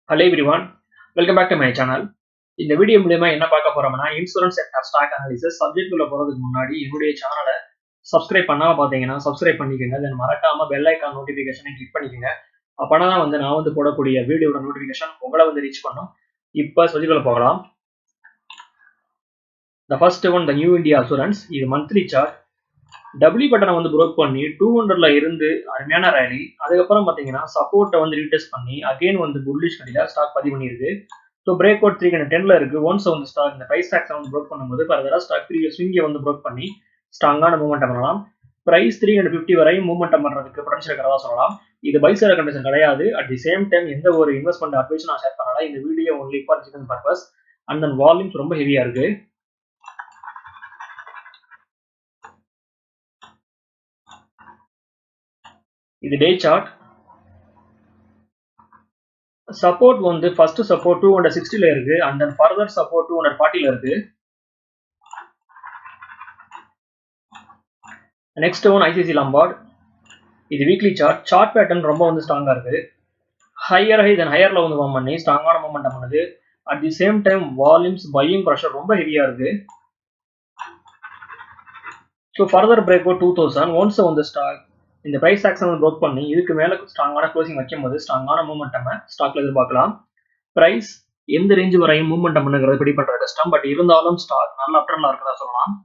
Hello everyone, welcome back to my channel. இந்த video மூலமா என்ன பார்க்க போறோம்னா insurance sector stock analysis subject உள்ள போறதுக்கு முன்னாடி என்னுடைய சேனலை சப்ஸ்கிரைப் பண்ணாம பாத்தீங்கன்னா சப்ஸ்கிரைப் பண்ணிக்கோங்க. தென் மறக்காம பெல் ஐகான் நோட்டிபிகேஷனை கிளிக் பண்ணிக்கோங்க. அப்பனா தான் நான் போடக்கூடிய வீடியோட நோட்டிபிகேஷன் உங்களை ரீச் பண்ணும். இப்போ சப்ஜெக்ட்ல போகலாம். The first one, the New India Assurance. இது மந்த்லி சார்ட். W பட்டனை பிரேக் பண்ணி 200ல இருந்து அருமையான ரேலி, அதுக்கப்புறம் பாத்தீங்கன்னா சப்போர்ட்டை ரீடெஸ்ட் பண்ணி அகைன் புல்லிஷ் கண்டில ஸ்டாக் பதிவு பண்ணிருக்கு. ஸோ பிரேக் அவுட் 310ல இருக்கு. ஒன்ஸ் ஸ்டாக் இந்த பிரைஸ் டாக்ஸை பிரேக் பண்ணும்போது ஃபர்தரா ஸ்டாக் ஸ்விங்கை பிரேக் பண்ணி ஸ்ட்ராங்கான மூவ்மெண்ட் பண்ணலாம். பிரைஸ் 350 வரையும் மூவ்மெண்ட் பண்றதுக்கு பொட்டன்ஷியல் இருக்கிறதா சொல்லலாம். இது பை சைடு கண்டிஷன் கிடையாது. அட் தி சேம் டைம் எந்த ஒரு இன்வெஸ்ட்மெண்ட் அட்வைஸ் நான் ஷேர் பண்ணல. இந்த video only for education purpose. And then volumes ரொம்ப ஹெவியா இருக்கு. இது day chart. Support first support 260ல இருக்கு. அண்ட் தென் ஃபர்தர் சப்போர்ட் 240ல இருக்கு. Next one ICC Lombard. இது வீக்லி சார்ட். சார்ட் பேட்டர்ன் ரொம்ப ஸ்ட்ராங்கா இருக்கு. ஹையர் ஹை தென் ஹையர்ல ஃபார்ம் பண்ணி ஸ்ட்ராங்கான மூவ்மெண்ட் பண்ணுது. At the same time volumes buying pressure ரொம்ப ஹெவியா இருக்கு. So further break out 2000. Once stock இந்த பிரைஸ் ஆக்ஷன் ப்ரோக் பண்ணி இதுக்கு மேல ஸ்ட்ராங்கான க்ளோசிங் வைக்கும் போது ஸ்ட்ராங்கான மூவ்மெண்ட் ஸ்டாக்ல எதிர்பார்க்கலாம். பிரைஸ் எந்த ரேஞ்ச் வரையும் மூவ்மெண்ட் பண்ணுங்கிறது பிடி பண்ற கஷ்டம். பட் இருந்தாலும் ஸ்டாக் நல்ல அப்ட்ரெண்ட்ல இருக்கிறதா சொல்லலாம்.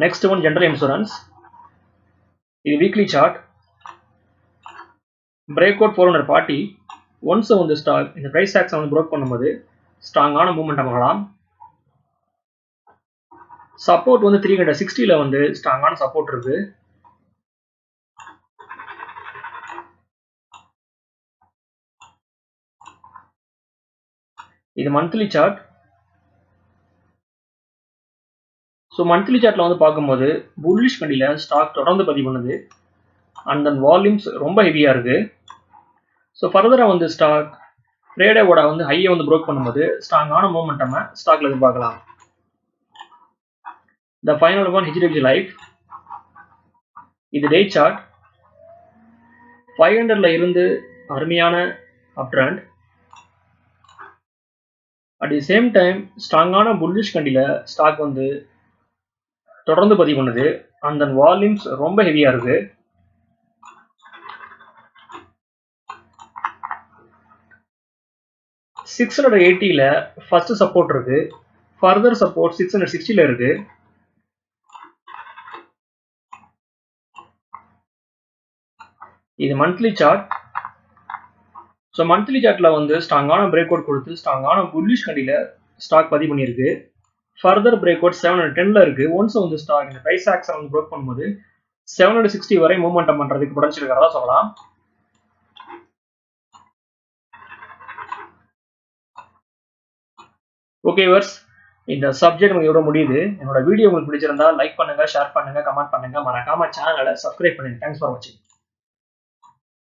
Next one general insurance. இது weekly chart. Break out 440. Once stock இந்த பிரைஸ் ஆக்ஷன் ப்ரோக் பண்ணும்போது ஸ்ட்ராங்கான மூவ்மெண்ட் பண்ணலாம். சப்போர்ட் 360ல ஸ்ட்ராங்கான சப்போர்ட் இருக்கு. இது மந்த்லி சார்ட். ஸோ மந்த்லி சார்ட்ல பார்க்கும்போது புல்லிஷ் கண்டில ஸ்டாக் தொடர்ந்து பதிவு பண்ணுது. அண்ட் தென் வால்யூம்ஸ் ரொம்ப ஹெவியா இருக்கு. ஸோ ஃபர்தரா ஸ்டாக் ஃப்ரைடேவோட ஹையை ப்ரோக் பண்ணும்போது ஸ்ட்ராங்கான மூவ்மெண்ட் ஸ்டாக்ல எதிர்பார்க்கலாம். The final one, HDFC Life. இது டே சார்ட். 500ல இருந்து அருமையான அப் trend. At the same time ஸ்ட்ராங்கான புல்லிஷ் கண்டில ஸ்டாக் தொடர்ந்து பதிவு பண்ணுது. அண்ட் தென் வால்யூம்ஸ் ரொம்ப ஹெவியா இருக்கு. $680ல ஃபர்ஸ்ட் சப்போர்ட் இருக்கு. ஃபர்தர் சப்போர்ட் 660ல இருக்கு. இது மந்த்லி சார்ட். ஸோ மந்த்லி சார்ட்ல ஸ்ட்ராங்கான பிரேக் அவுட் கொடுத்து ஸ்ட்ராங்கான புல்லிஷ் கண்டில ஸ்டாக் பதிவு பண்ணியிருக்கு. ஃபர்தர் பிரேக் அவுட் 710ல இருக்கு. ஒன்ஸ் ஸ்டாக் இந்த பிரைஸ் ஆக்ஷன் ப்ரோக் பண்ணும்போது 760 வரை மூவ்மெண்ட் பண்றதுக்கு பொட்டன்ஷியல் இருக்கிறதா சொல்லலாம். ஓகே வர்ஸ், இந்த சப்ஜெக்ட் இதோட முடியுது. என்னோட வீடியோ உங்களுக்கு பிடிச்சிருந்தா லைக் பண்ணுங்க, ஷேர் பண்ணுங்க, கமெண்ட் பண்ணுங்க. மறக்காம சேனலை சப்ஸ்கிரைப் பண்ணுங்க. தேங்க்ஸ் ஃபார் வாட்சிங்.